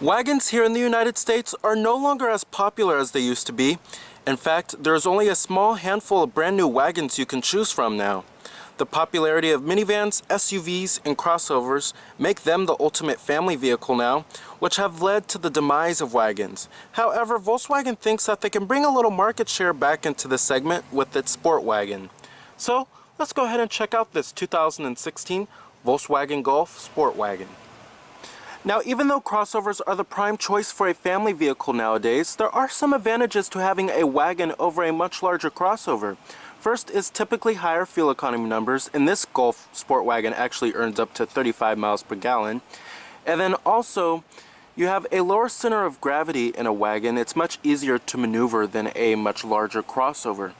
Wagons here in the United States are no longer as popular as they used to be. In fact, there's only a small handful of brand new wagons you can choose from now. The popularity of minivans, SUVs, and crossovers make them the ultimate family vehicle now, which have led to the demise of wagons. However, Volkswagen thinks that they can bring a little market share back into the segment with its SportWagen. So, let's go ahead and check out this 2016 Volkswagen Golf SportWagen. Now, even though crossovers are the prime choice for a family vehicle nowadays, there are some advantages to having a wagon over a much larger crossover. First is typically higher fuel economy numbers, and this Golf SportWagen actually earns up to 35 miles per gallon. And then also, you have a lower center of gravity in a wagon. It's much easier to maneuver than a much larger crossover.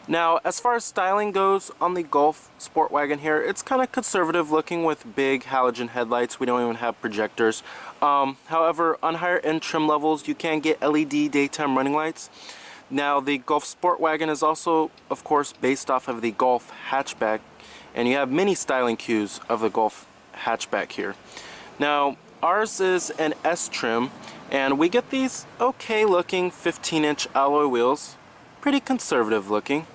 Now, as far as styling goes on the Golf SportWagen here, it's kind of conservative looking with big halogen headlights. We don't even have projectors. However, on higher end trim levels, you can get LED daytime running lights. Now, the Golf SportWagen is also, of course, based off of the Golf hatchback, and you have many styling cues of the Golf hatchback here. Now, ours is an S trim, and we get these okay looking 15-inch alloy wheels, pretty conservative looking.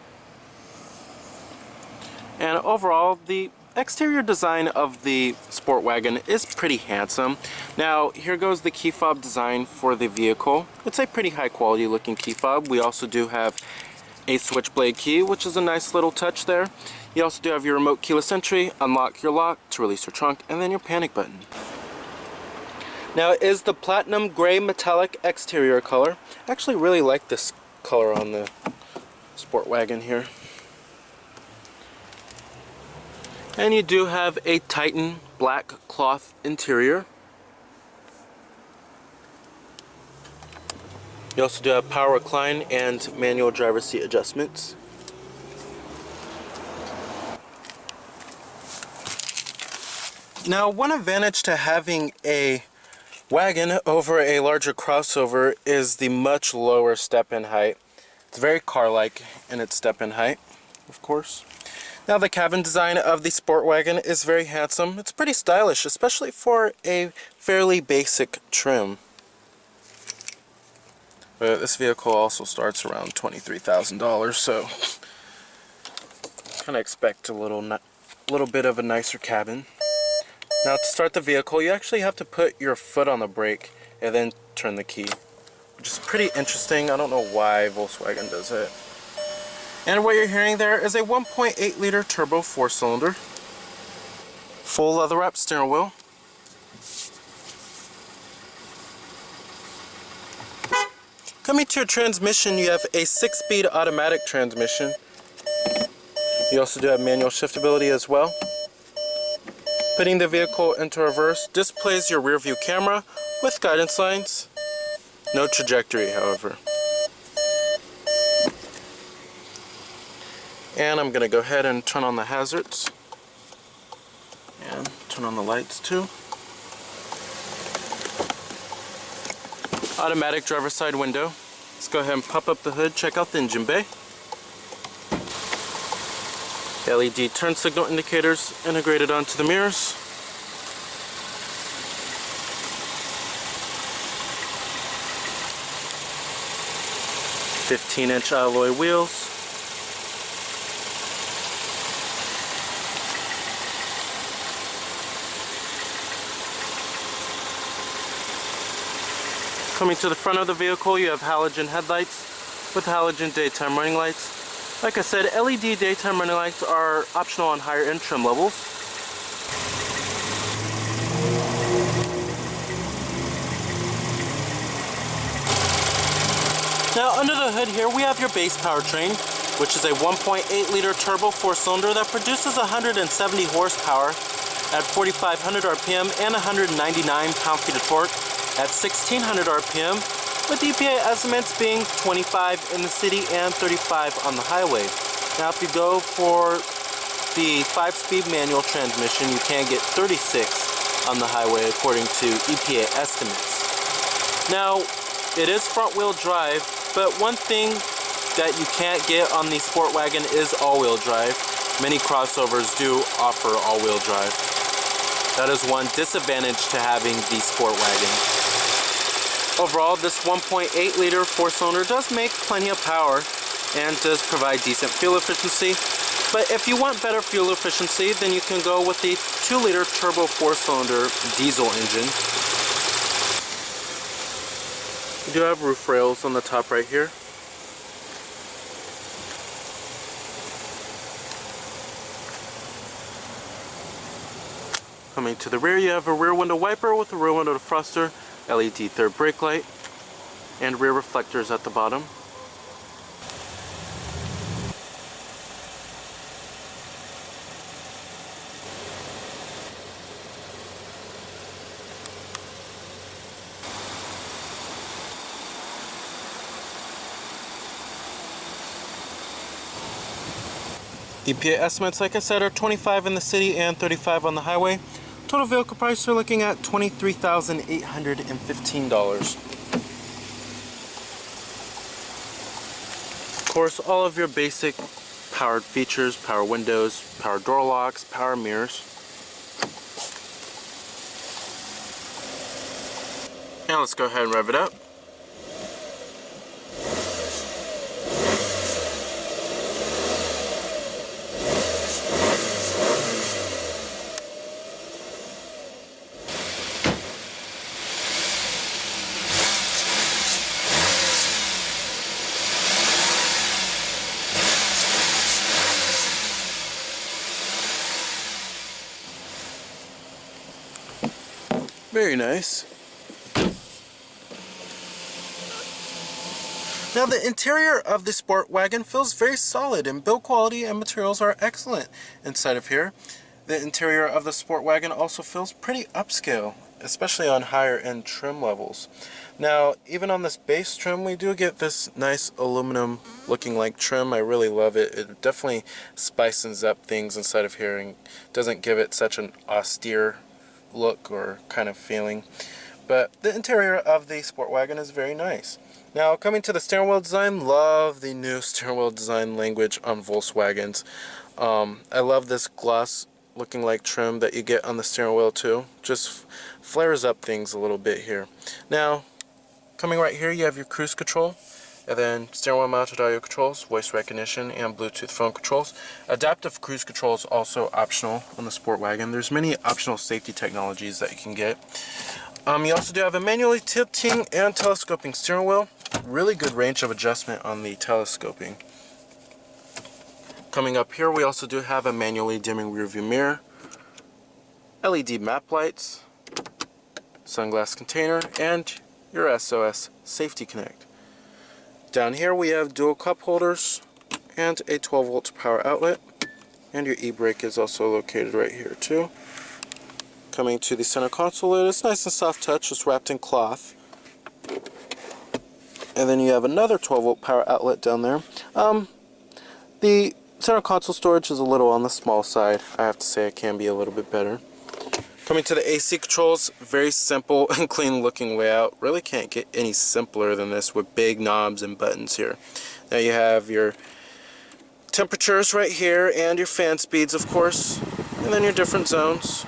And overall, the exterior design of the SportWagen is pretty handsome. Now, here goes the key fob design for the vehicle. It's a pretty high quality looking key fob. We also do have a switchblade key, which is a nice little touch there. You also do have your remote keyless entry, unlock your lock to release your trunk, and then your panic button. Now, it is the platinum gray metallic exterior color. I actually really like this color on the SportWagen here. And you do have a Titan black cloth interior. You also do have power recline and manual driver's seat adjustments. Now, one advantage to having a wagon over a larger crossover is the much lower step-in height. It's very car-like in its step-in height, of course. Now, the cabin design of the SportWagen is very handsome. It's pretty stylish, especially for a fairly basic trim. But this vehicle also starts around $23,000, so kind of expect a little bit of a nicer cabin. Now, to start the vehicle, you actually have to put your foot on the brake and then turn the key, which is pretty interesting. I don't know why Volkswagen does it. And what you're hearing there is a 1.8 liter turbo 4-cylinder, full leather wrapped steering wheel, coming to your transmission, you have a 6-speed automatic transmission. You also do have manual shiftability as well. Putting the vehicle into reverse displays your rear view camera with guidance lines. No trajectory, however. And I'm going to go ahead and turn on the hazards. And turn on the lights too. Automatic driver's side window. Let's go ahead and pop up the hood, check out the engine bay. LED turn signal indicators integrated onto the mirrors. "15-inch alloy wheels. Coming to the front of the vehicle, you have halogen headlights with halogen daytime running lights. Like I said, LED daytime running lights are optional on higher end trim levels. Now, under the hood here, we have your base powertrain, which is a 1.8 liter turbo 4-cylinder that produces 170 horsepower at 4,500 RPM and 199 pound-feet of torque at 1,600 RPM, with EPA estimates being 25 in the city and 35 on the highway. Now, if you go for the 5-speed manual transmission, you can get 36 on the highway according to EPA estimates. Now, it is front-wheel drive, but one thing that you can't get on the SportWagen is all-wheel drive. Many crossovers do offer all-wheel drive. That is one disadvantage to having the SportWagen. Overall, this 1.8 liter four-cylinder does make plenty of power and does provide decent fuel efficiency. But if you want better fuel efficiency, then you can go with the 2-liter turbo four-cylinder diesel engine. You do have roof rails on the top right here. Coming to the rear, you have a rear window wiper with a rear window defroster, LED third brake light, and rear reflectors at the bottom. EPA estimates, like I said, are 25 in the city and 35 on the highway. Total vehicle price, you're looking at $23,815. Of course, all of your basic powered features, power windows, power door locks, power mirrors. And let's go ahead and rev it up. Very nice. Now the interior of the SportWagen feels very solid, and build quality and materials are excellent inside of here. The interior of the SportWagen also feels pretty upscale, especially on higher end trim levels. Now even on this base trim, we do get this nice aluminum looking like trim. I really love it. It definitely spices up things inside of here and doesn't give it such an austere look or kind of feeling. But the interior of the SportWagen is very nice. Now coming to the steering wheel design, love the new steering wheel design language on Volkswagens. I love this gloss looking like trim that you get on the steering wheel too. Just flares up things a little bit here. Now coming right here, you have your cruise control, and then steering wheel mounted audio controls, voice recognition, and Bluetooth phone controls. Adaptive cruise control is also optional on the SportWagen. There's many optional safety technologies that you can get. You also do have a manually tilting and telescoping steering wheel. Really good range of adjustment on the telescoping. Coming up here, we also do have a manually dimming rear view mirror, LED map lights, sunglass container, and your SOS Safety Connect. Down here we have dual cup holders and a 12-volt power outlet, and your e-brake is also located right here too. Coming to the center console, it's nice and soft touch, it's wrapped in cloth. And then you have another 12-volt power outlet down there. The center console storage is a little on the small side. I have to say it can be a little bit better. Coming to the AC controls, very simple and clean looking layout. Really can't get any simpler than this with big knobs and buttons here. Now you have your temperatures right here and your fan speeds, of course, and then your different zones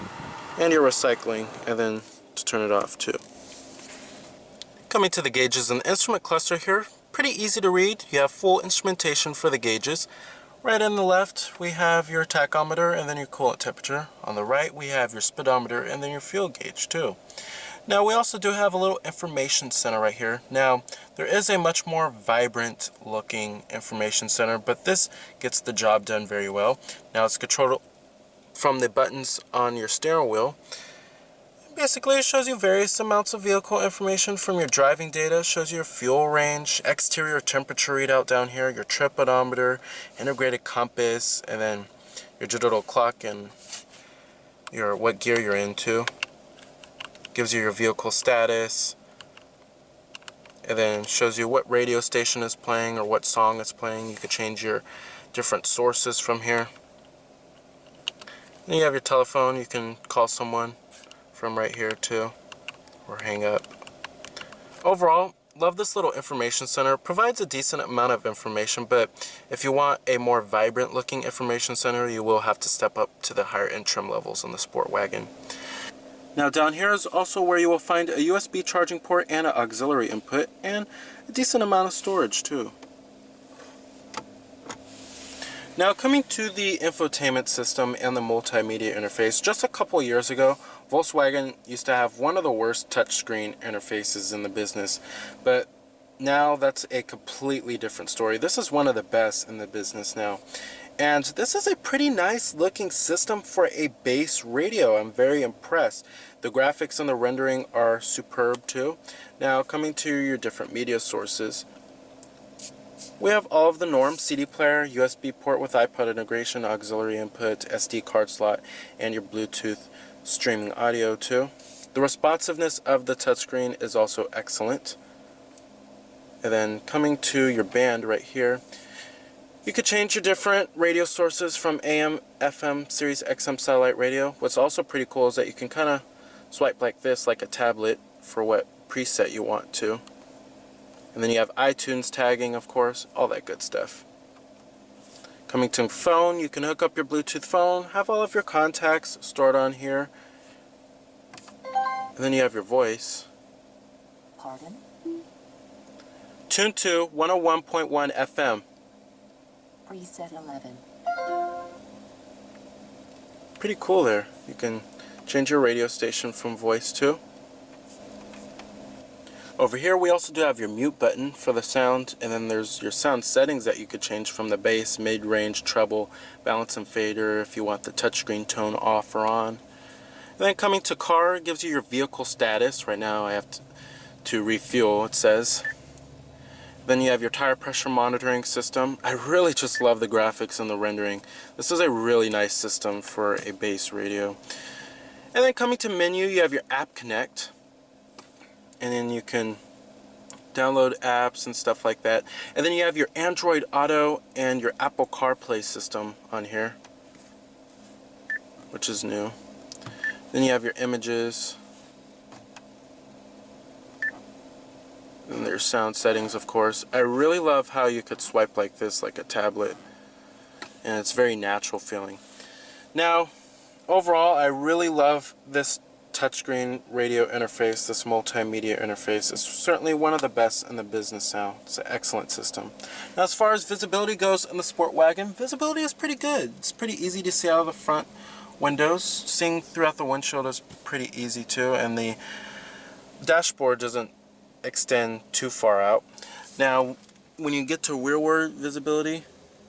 and your recycling, and then to turn it off too. Coming to the gauges and instrument cluster here, pretty easy to read. You have full instrumentation for the gauges. Right on the left, we have your tachometer and then your coolant temperature. On the right, we have your speedometer and then your fuel gauge too. Now, we also do have a little information center right here. Now, there is a much more vibrant looking information center, but this gets the job done very well. Now, it's controlled from the buttons on your steering wheel. Basically, it shows you various amounts of vehicle information from your driving data. It shows you your fuel range, exterior temperature readout down here, your trip odometer, integrated compass, and then your digital clock and your what gear you're into. Gives you your vehicle status, and then shows you what radio station is playing or what song is playing. You can change your different sources from here. Then you have your telephone. You can call someone from right here too, or hang up. Overall, love this little information center. It provides a decent amount of information, but if you want a more vibrant looking information center, you will have to step up to the higher end trim levels on the SportWagen. Now down here is also where you will find a USB charging port and an auxiliary input, and a decent amount of storage too. Now coming to the infotainment system and the multimedia interface, just a couple years ago, Volkswagen used to have one of the worst touchscreen interfaces in the business, but now that's a completely different story. This is one of the best in the business now. And this is a pretty nice looking system for a base radio. I'm very impressed. The graphics and the rendering are superb too. Now coming to your different media sources, we have all of the norms: CD player, USB port with iPod integration, auxiliary input, SD card slot, and your Bluetooth streaming audio too. The responsiveness of the touchscreen is also excellent. And then coming to your band right here, you could change your different radio sources from AM, FM, Sirius XM satellite radio. What's also pretty cool is that you can kind of swipe like this, like a tablet, for what preset you want to. And then you have iTunes tagging, of course, all that good stuff. Coming to phone, you can hook up your Bluetooth phone, have all of your contacts stored on here. And then you have your voice. Pardon? Tune to 101.1 FM. Preset 11. Pretty cool there. You can change your radio station from voice too. Over here we also do have your mute button for the sound, and then there's your sound settings that you could change from the bass, mid-range, treble, balance and fader if you want the touchscreen tone off or on. And then coming to car, it gives you your vehicle status. Right now I have to refuel, it says. Then you have your tire pressure monitoring system. I really just love the graphics and the rendering. This is a really nice system for a base radio. And then coming to menu, you have your App Connect. And then you can download apps and stuff like that. And then you have your Android Auto and your Apple CarPlay system on here, which is new. Then you have your images. And there's sound settings, of course. I really love how you could swipe like this, like a tablet. And it's very natural feeling. Now, overall, I really love this touchscreen radio interface, this multimedia interface. It's certainly one of the best in the business now. It's an excellent system. Now, as far as visibility goes in the SportWagen, visibility is pretty good. It's pretty easy to see out of the front windows. Seeing throughout the windshield is pretty easy too, and the dashboard doesn't extend too far out. Now, when you get to rearward visibility,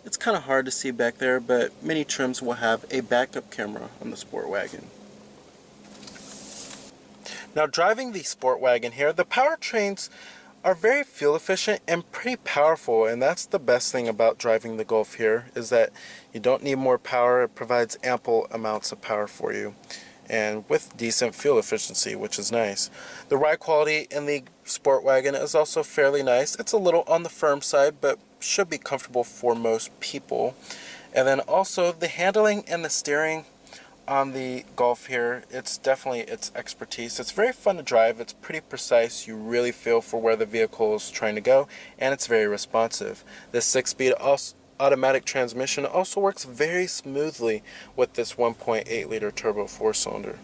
it's kind of hard to see back there, but many trims will have a backup camera on the SportWagen. Now, driving the SportWagen here, the powertrains are very fuel efficient and pretty powerful, and that's the best thing about driving the Golf here, is that you don't need more power. It provides ample amounts of power for you, and with decent fuel efficiency, which is nice. The ride quality in the SportWagen is also fairly nice. It's a little on the firm side, but should be comfortable for most people. And then also the handling and the steering on the Golf here, it's definitely its expertise. It's very fun to drive. It's pretty precise. You really feel for where the vehicle is trying to go, and it's very responsive. This 6-speed automatic transmission also works very smoothly with this 1.8 liter turbo 4-cylinder.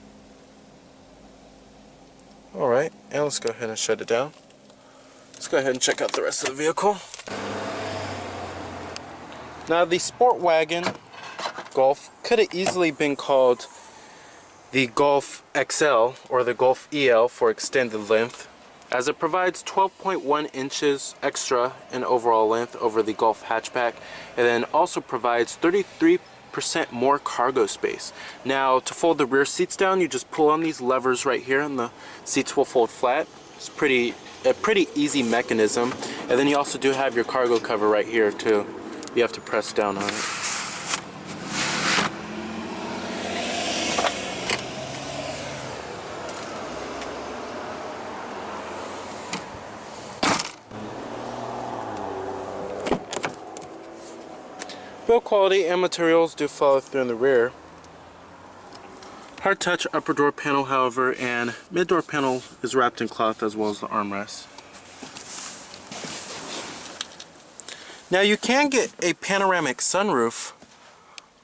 Alright, and let's go ahead and shut it down. Let's go ahead and check out the rest of the vehicle. Now, the SportWagen Golf could have easily been called the Golf XL or the Golf EL for extended length, as it provides 12.1 inches extra in overall length over the Golf hatchback, and then also provides 33% more cargo space. Now, to fold the rear seats down, you just pull on these levers right here and the seats will fold flat. It's a pretty easy mechanism. And then you also do have your cargo cover right here too. You have to press down on it. Build quality and materials do follow through in the rear. Hard touch upper door panel, however, and mid door panel is wrapped in cloth, as well as the armrest. Now, you can get a panoramic sunroof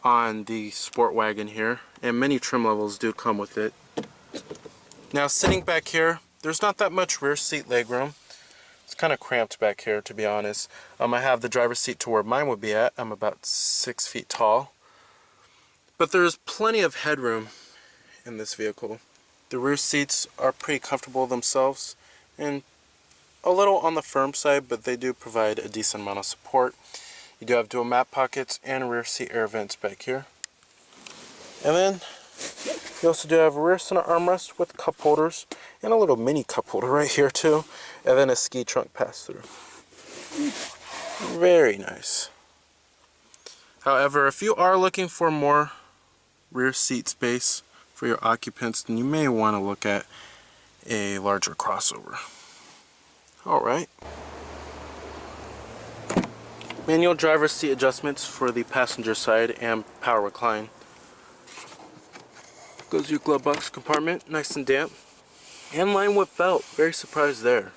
on the SportWagen here, and many trim levels do come with it. Now sitting back here, there's not that much rear seat legroom. It's kind of cramped back here, to be honest. I have the driver's seat to where mine would be at. I'm about 6 feet tall. But there's plenty of headroom in this vehicle. The rear seats are pretty comfortable themselves and a little on the firm side, but they do provide a decent amount of support. You do have dual map pockets and rear seat air vents back here. And then you also do have a rear center armrest with cup holders and a little mini cup holder right here too, and then a ski trunk pass-through. Very nice. However, if you are looking for more rear seat space for your occupants, then you may want to look at a larger crossover. Alright. Manual driver's seat adjustments for the passenger side and power recline. Goes your glove box compartment, nice and damp. And lined with felt, very surprised there.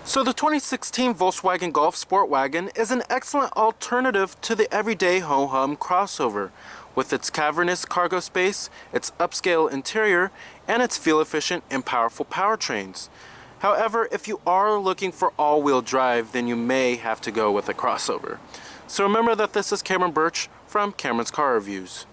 So the 2016 Volkswagen Golf SportWagen is an excellent alternative to the everyday ho-hum crossover. With its cavernous cargo space, its upscale interior, and its fuel-efficient and powerful powertrains. However, if you are looking for all-wheel drive, then you may have to go with a crossover. So remember that this is Cameron Birch from Cameron's Car Reviews.